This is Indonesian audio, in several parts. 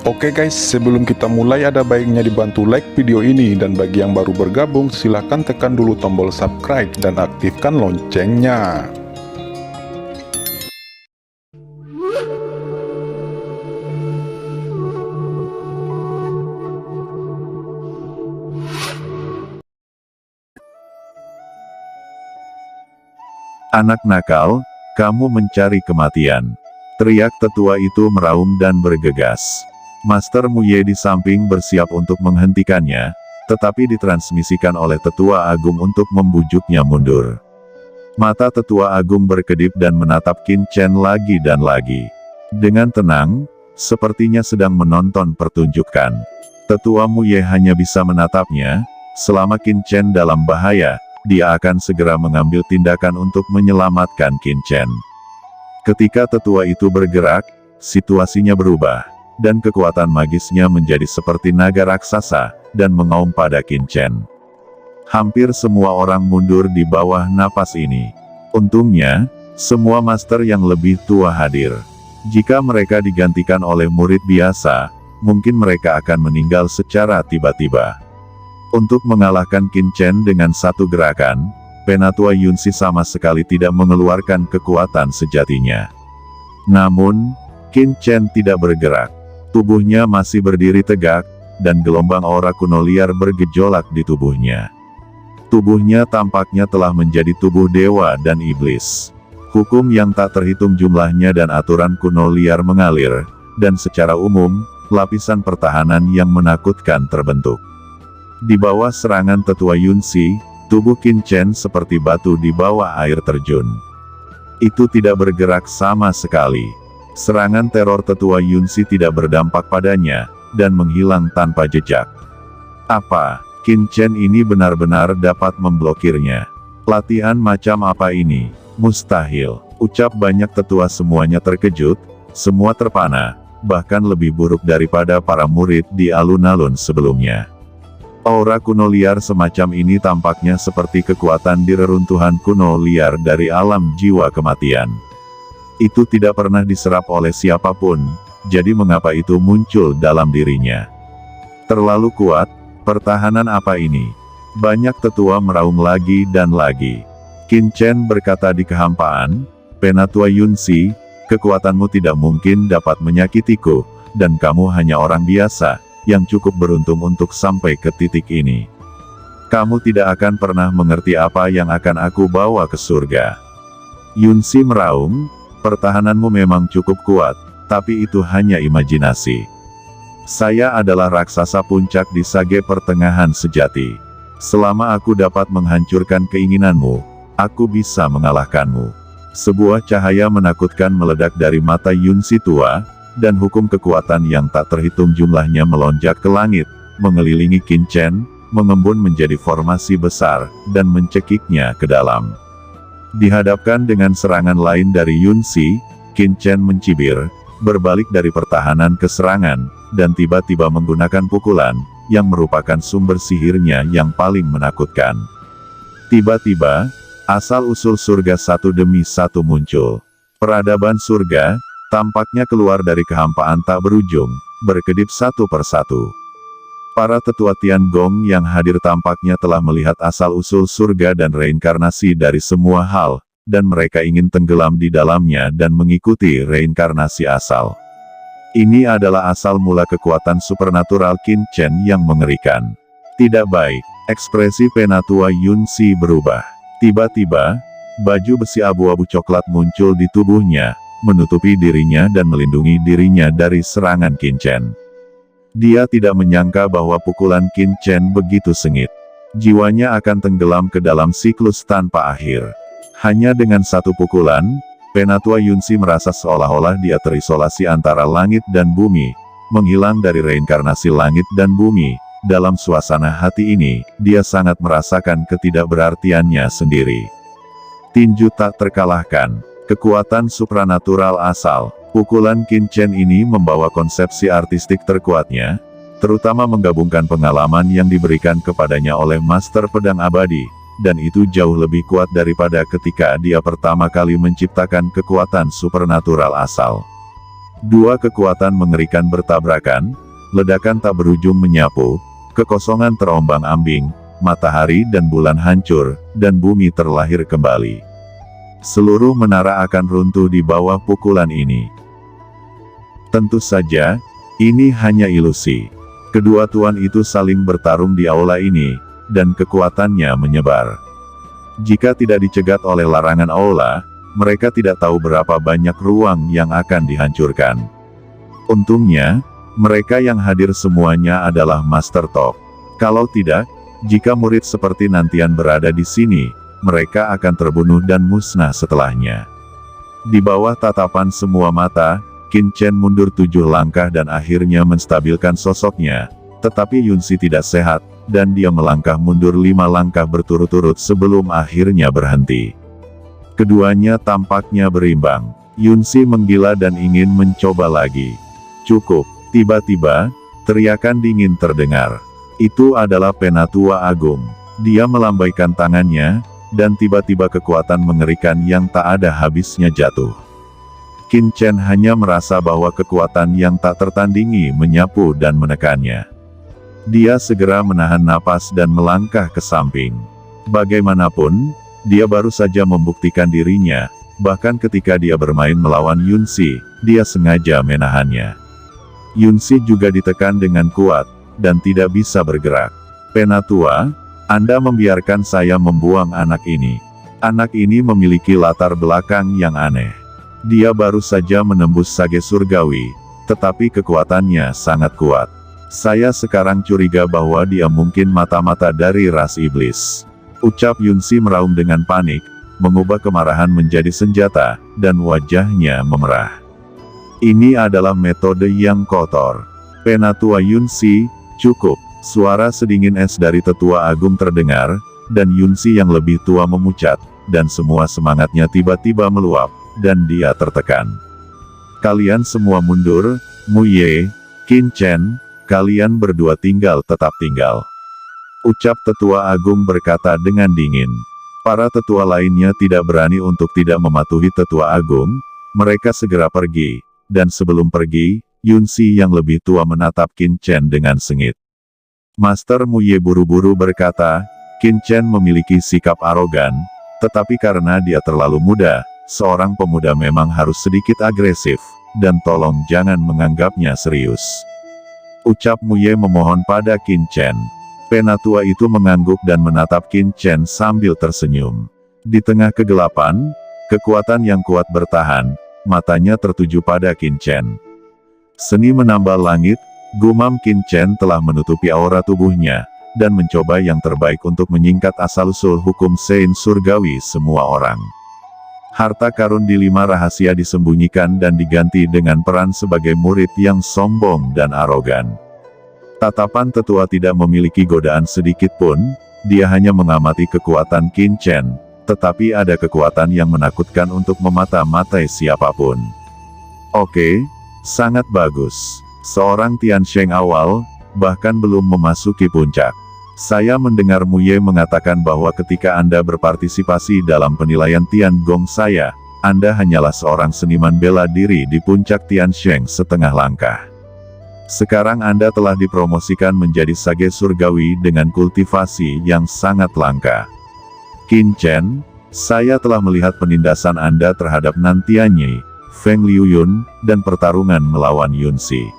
Oke guys, sebelum kita mulai ada baiknya dibantu like video ini, dan bagi yang baru bergabung silahkan tekan dulu tombol subscribe dan aktifkan loncengnya. Anak nakal, kamu mencari kematian. Teriak tetua itu meraung dan bergegas. Master Muye di samping bersiap untuk menghentikannya, tetapi ditransmisikan oleh tetua agung untuk membujuknya mundur. Mata tetua agung berkedip dan menatap Qin Chen lagi dan lagi. Dengan tenang, sepertinya sedang menonton pertunjukan. Tetua Muye hanya bisa menatapnya. Selama Qin Chen dalam bahaya, dia akan segera mengambil tindakan untuk menyelamatkan Qin Chen. Ketika tetua itu bergerak, situasinya berubah, dan kekuatan magisnya menjadi seperti naga raksasa, dan mengaum pada Qin Chen. Hampir semua orang mundur di bawah napas ini. Untungnya, semua master yang lebih tua hadir. Jika mereka digantikan oleh murid biasa, mungkin mereka akan meninggal secara tiba-tiba. Untuk mengalahkan Qin Chen dengan satu gerakan, Penatua Yunsi sama sekali tidak mengeluarkan kekuatan sejatinya. Namun, Qin Chen tidak bergerak. Tubuhnya masih berdiri tegak, dan gelombang aura kuno liar bergejolak di tubuhnya. Tubuhnya tampaknya telah menjadi tubuh dewa dan iblis. Hukum yang tak terhitung jumlahnya dan aturan kuno liar mengalir, dan secara umum, lapisan pertahanan yang menakutkan terbentuk. Di bawah serangan tetua Yunsi, tubuh Qin Chen seperti batu di bawah air terjun. Itu tidak bergerak sama sekali. Serangan teror tetua Yunsi tidak berdampak padanya, dan menghilang tanpa jejak. Apa, Qin Chen ini benar-benar dapat memblokirnya? Latihan macam apa ini? Mustahil, ucap banyak tetua. Semuanya terkejut, semua terpana, bahkan lebih buruk daripada para murid di alun-alun sebelumnya. Aura kuno liar semacam ini tampaknya seperti kekuatan di reruntuhan kuno liar dari alam jiwa kematian. Itu tidak pernah diserap oleh siapapun, jadi mengapa itu muncul dalam dirinya? Terlalu kuat, pertahanan apa ini? Banyak tetua meraung lagi dan lagi. Qin Chen berkata di kehampaan, Penatua Yunsi, kekuatanmu tidak mungkin dapat menyakitiku, dan kamu hanya orang biasa, yang cukup beruntung untuk sampai ke titik ini. Kamu tidak akan pernah mengerti apa yang akan aku bawa ke surga. Yunsi meraung, pertahananmu memang cukup kuat, tapi itu hanya imajinasi. Saya adalah raksasa puncak di sage pertengahan sejati. Selama aku dapat menghancurkan keinginanmu, aku bisa mengalahkanmu. Sebuah cahaya menakutkan meledak dari mata Yunsi tua, dan hukum kekuatan yang tak terhitung jumlahnya melonjak ke langit, mengelilingi Qin Chen, mengembun menjadi formasi besar, dan mencekiknya ke dalam. Dihadapkan dengan serangan lain dari Yunsi, Qin Chen mencibir, berbalik dari pertahanan ke serangan, dan tiba-tiba menggunakan pukulan, yang merupakan sumber sihirnya yang paling menakutkan. Tiba-tiba, asal-usul surga satu demi satu muncul. Peradaban surga, tampaknya keluar dari kehampaan tak berujung, berkedip satu persatu. Para tetua Tiangong yang hadir tampaknya telah melihat asal-usul surga dan reinkarnasi dari semua hal, dan mereka ingin tenggelam di dalamnya dan mengikuti reinkarnasi asal. Ini adalah asal mula kekuatan supernatural Qin Chen yang mengerikan. Tidak baik, ekspresi Penatua Yunsi berubah. Tiba-tiba, baju besi abu-abu coklat muncul di tubuhnya, menutupi dirinya dan melindungi dirinya dari serangan Qin Chen. Dia tidak menyangka bahwa pukulan Qin Chen begitu sengit. Jiwanya akan tenggelam ke dalam siklus tanpa akhir. Hanya dengan satu pukulan, Penatua Yunsi merasa seolah-olah dia terisolasi antara langit dan bumi, menghilang dari reinkarnasi langit dan bumi. Dalam suasana hati ini, dia sangat merasakan ketidakberartiannya sendiri. Tinju tak terkalahkan, kekuatan supranatural asal. Pukulan Qin Chen ini membawa konsepsi artistik terkuatnya, terutama menggabungkan pengalaman yang diberikan kepadanya oleh Master Pedang Abadi, dan itu jauh lebih kuat daripada ketika dia pertama kali menciptakan kekuatan supernatural asal. Dua kekuatan mengerikan bertabrakan, ledakan tak berujung menyapu, kekosongan terombang-ambing, matahari dan bulan hancur, dan bumi terlahir kembali. Seluruh menara akan runtuh di bawah pukulan ini. Tentu saja, ini hanya ilusi. Kedua tuan itu saling bertarung di aula ini, dan kekuatannya menyebar. Jika tidak dicegat oleh larangan aula, mereka tidak tahu berapa banyak ruang yang akan dihancurkan. Untungnya, mereka yang hadir semuanya adalah Master Top. Kalau tidak, jika murid seperti Nantian berada di sini, mereka akan terbunuh dan musnah setelahnya. Di bawah tatapan semua mata, Qin Chen mundur 7 langkah dan akhirnya menstabilkan sosoknya, tetapi Yunzi tidak sehat, dan dia melangkah mundur 5 langkah berturut-turut sebelum akhirnya berhenti. Keduanya tampaknya berimbang. Yunzi menggila dan ingin mencoba lagi. Cukup. Tiba-tiba, teriakan dingin terdengar. Itu adalah Penatua Agung. Dia melambaikan tangannya, dan tiba-tiba kekuatan mengerikan yang tak ada habisnya jatuh. Qin Chen hanya merasa bahwa kekuatan yang tak tertandingi menyapu dan menekannya. Dia segera menahan napas dan melangkah ke samping. Bagaimanapun, dia baru saja membuktikan dirinya, bahkan ketika dia bermain melawan Yunzi, dia sengaja menahannya. Yunzi juga ditekan dengan kuat, dan tidak bisa bergerak. Penatua, Anda membiarkan saya membuang anak ini. Anak ini memiliki latar belakang yang aneh. Dia baru saja menembus Sage Surgawi, tetapi kekuatannya sangat kuat. Saya sekarang curiga bahwa dia mungkin mata-mata dari ras iblis. Ucap Yunzi meraung dengan panik, mengubah kemarahan menjadi senjata, dan wajahnya memerah. Ini adalah metode yang kotor. Penatua Yunzi, cukup. Suara sedingin es dari Tetua Agung terdengar, dan Yunzi yang lebih tua memucat, dan semua semangatnya tiba-tiba meluap, dan dia tertekan. Kalian semua mundur, Mu Ye, Qin Chen, kalian berdua tetap tinggal. Ucap Tetua Agung berkata dengan dingin. Para tetua lainnya tidak berani untuk tidak mematuhi Tetua Agung, mereka segera pergi, dan sebelum pergi, Yunzi yang lebih tua menatap Qin Chen dengan sengit. Master Mu Ye buru-buru berkata, Qin Chen memiliki sikap arogan, tetapi karena dia terlalu muda, seorang pemuda memang harus sedikit agresif, dan tolong jangan menganggapnya serius. Ucap Mu Ye memohon pada Qin Chen. Penatua itu mengangguk dan menatap Qin Chen sambil tersenyum. Di tengah kegelapan, kekuatan yang kuat bertahan, matanya tertuju pada Qin Chen. Seni menambal langit, gumam Qin Chen telah menutupi aura tubuhnya, dan mencoba yang terbaik untuk menyingkat asal-usul hukum Sein Surgawi semua orang. Harta karun di 5 rahasia disembunyikan dan diganti dengan peran sebagai murid yang sombong dan arogan. Tatapan tetua tidak memiliki godaan sedikit pun, dia hanya mengamati kekuatan Qin Chen, tetapi ada kekuatan yang menakutkan untuk memata-matai siapapun. Oke, sangat bagus. Seorang Tiansheng awal, bahkan belum memasuki puncak. Saya mendengar Mu Ye mengatakan bahwa ketika Anda berpartisipasi dalam penilaian Tiangong saya, Anda hanyalah seorang seniman bela diri di puncak Tiansheng setengah langkah. Sekarang Anda telah dipromosikan menjadi Sage Surgawi dengan kultivasi yang sangat langka. Qin Chen, saya telah melihat penindasan Anda terhadap Nantianye, Feng Liuyun, dan pertarungan melawan Yunzi.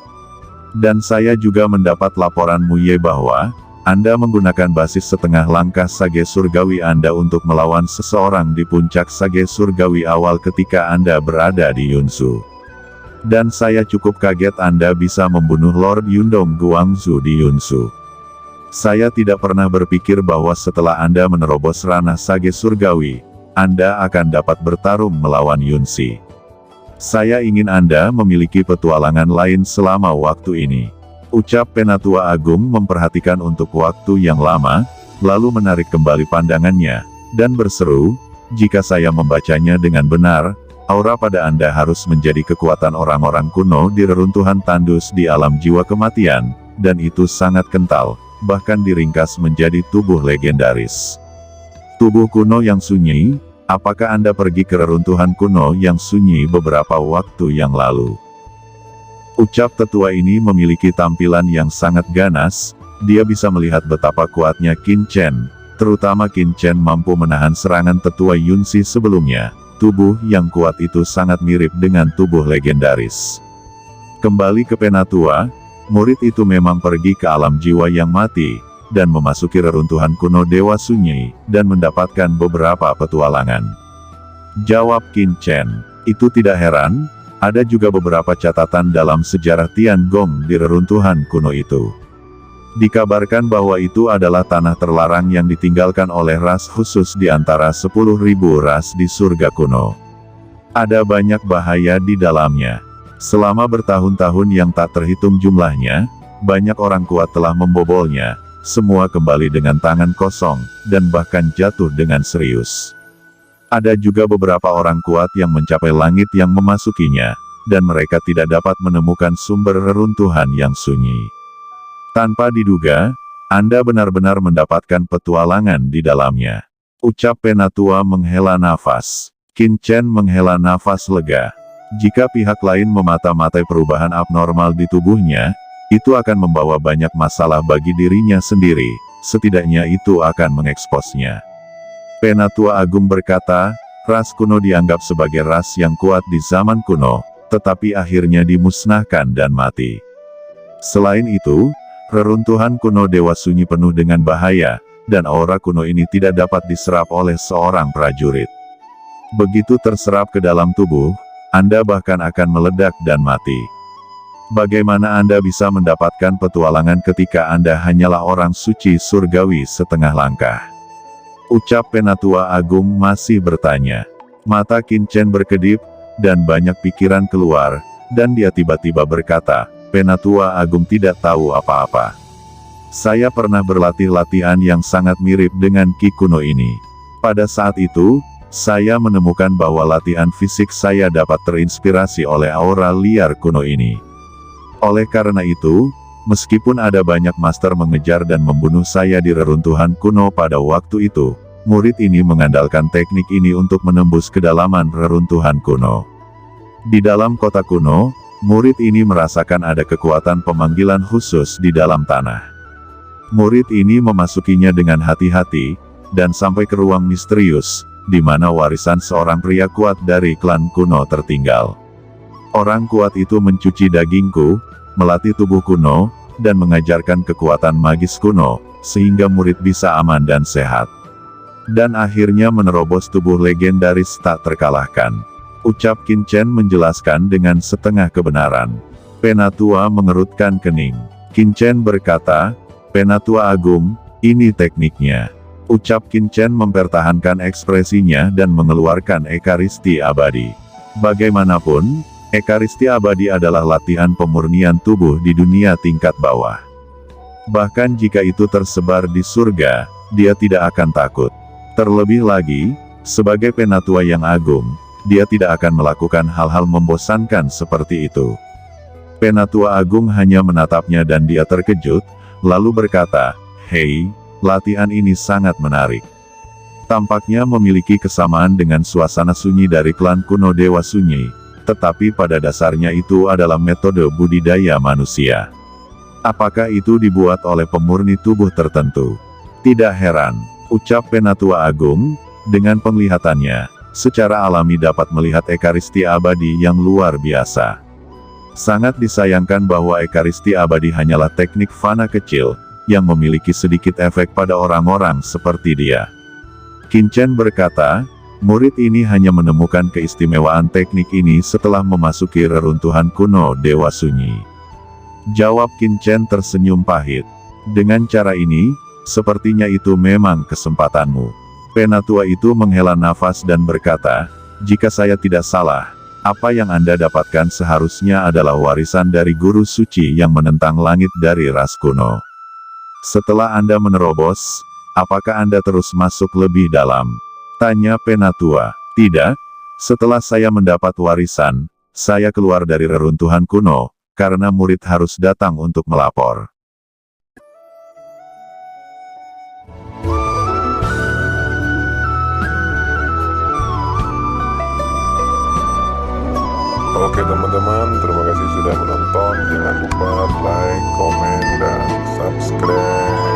Dan saya juga mendapat laporan Mu Ye bahwa Anda menggunakan basis setengah langkah Sage Surgawi Anda untuk melawan seseorang di puncak Sage Surgawi awal ketika Anda berada di Yunsu. Dan saya cukup kaget Anda bisa membunuh Lord Yundong Guangzhou di Yunsu. Saya tidak pernah berpikir bahwa setelah Anda menerobos ranah Sage Surgawi, Anda akan dapat bertarung melawan Yunzi. Saya ingin Anda memiliki petualangan lain selama waktu ini. Ucap Penatua Agung memperhatikan untuk waktu yang lama, lalu menarik kembali pandangannya, dan berseru, jika saya membacanya dengan benar, aura pada Anda harus menjadi kekuatan orang-orang kuno di reruntuhan tandus di alam jiwa kematian, dan itu sangat kental, bahkan diringkas menjadi tubuh legendaris. Tubuh kuno yang sunyi, apakah Anda pergi ke reruntuhan kuno yang sunyi beberapa waktu yang lalu? Ucap tetua ini memiliki tampilan yang sangat ganas, dia bisa melihat betapa kuatnya Qin Chen, terutama Qin Chen mampu menahan serangan tetua Yunzi sebelumnya. Tubuh yang kuat itu sangat mirip dengan tubuh legendaris. Kembali ke Penatua, murid itu memang pergi ke alam jiwa yang mati, dan memasuki reruntuhan kuno Dewa Sunyi, dan mendapatkan beberapa petualangan. Jawab Qin Chen, itu tidak heran, ada juga beberapa catatan dalam sejarah Tiangong di reruntuhan kuno itu. Dikabarkan bahwa itu adalah tanah terlarang yang ditinggalkan oleh ras khusus di antara 10.000 ras di surga kuno. Ada banyak bahaya di dalamnya. Selama bertahun-tahun yang tak terhitung jumlahnya, banyak orang kuat telah membobolnya, semua kembali dengan tangan kosong, dan bahkan jatuh dengan serius. Ada juga beberapa orang kuat yang mencapai langit yang memasukinya, dan mereka tidak dapat menemukan sumber reruntuhan yang sunyi. Tanpa diduga, Anda benar-benar mendapatkan petualangan di dalamnya. Ucap Penatua menghela nafas. Qin Chen menghela nafas lega. Jika pihak lain memata-matai perubahan abnormal di tubuhnya, itu akan membawa banyak masalah bagi dirinya sendiri, setidaknya itu akan mengeksposnya. Penatua Agung berkata, ras kuno dianggap sebagai ras yang kuat di zaman kuno, tetapi akhirnya dimusnahkan dan mati. Selain itu, reruntuhan kuno Dewa Sunyi penuh dengan bahaya, dan aura kuno ini tidak dapat diserap oleh seorang prajurit. Begitu terserap ke dalam tubuh, Anda bahkan akan meledak dan mati. Bagaimana Anda bisa mendapatkan petualangan ketika Anda hanyalah orang suci surgawi setengah langkah? Ucap Penatua Agung masih bertanya. Mata Qin Chen berkedip, dan banyak pikiran keluar, dan dia tiba-tiba berkata, Penatua Agung tidak tahu apa-apa. Saya pernah berlatih latihan yang sangat mirip dengan Ki kuno ini. Pada saat itu, saya menemukan bahwa latihan fisik saya dapat terinspirasi oleh aura liar kuno ini. Oleh karena itu, meskipun ada banyak master mengejar dan membunuh saya di reruntuhan kuno pada waktu itu, murid ini mengandalkan teknik ini untuk menembus kedalaman reruntuhan kuno. Di dalam kota kuno, murid ini merasakan ada kekuatan pemanggilan khusus di dalam tanah. Murid ini memasukinya dengan hati-hati, dan sampai ke ruang misterius, di mana warisan seorang pria kuat dari klan kuno tertinggal. Orang kuat itu mencuci dagingku, melatih tubuh kuno, dan mengajarkan kekuatan magis kuno, sehingga murid bisa aman dan sehat. Dan akhirnya menerobos tubuh legendaris tak terkalahkan. Ucap Qin Chen menjelaskan dengan setengah kebenaran. Penatua mengerutkan kening. Qin Chen berkata, Penatua Agung, ini tekniknya. Ucap Qin Chen mempertahankan ekspresinya dan mengeluarkan ekaristi abadi. Bagaimanapun, ekaristi abadi adalah latihan pemurnian tubuh di dunia tingkat bawah. Bahkan jika itu tersebar di surga, dia tidak akan takut. Terlebih lagi, sebagai Penatua yang agung, dia tidak akan melakukan hal-hal membosankan seperti itu. Penatua Agung hanya menatapnya dan dia terkejut, lalu berkata, Hei, latihan ini sangat menarik. Tampaknya memiliki kesamaan dengan suasana sunyi dari klan kuno Dewa Sunyi, tetapi pada dasarnya itu adalah metode budidaya manusia. Apakah itu dibuat oleh pemurni tubuh tertentu? Tidak heran, ucap Penatua Agung, dengan penglihatannya, secara alami dapat melihat ekaristi abadi yang luar biasa. Sangat disayangkan bahwa ekaristi abadi hanyalah teknik fana kecil, yang memiliki sedikit efek pada orang-orang seperti dia. Qin Chen berkata, murid ini hanya menemukan keistimewaan teknik ini setelah memasuki reruntuhan kuno Dewa Sunyi. Jawab Qin Chen tersenyum pahit. Dengan cara ini, sepertinya itu memang kesempatanmu. Penatua itu menghela nafas dan berkata, jika saya tidak salah, apa yang Anda dapatkan seharusnya adalah warisan dari guru suci yang menentang langit dari ras kuno. Setelah Anda menerobos, apakah Anda terus masuk lebih dalam? Tanya Penatua. Tidak, setelah saya mendapat warisan, saya keluar dari reruntuhan kuno, karena murid harus datang untuk melapor. Oke teman-teman, terima kasih sudah menonton. Jangan lupa like, komen, dan subscribe.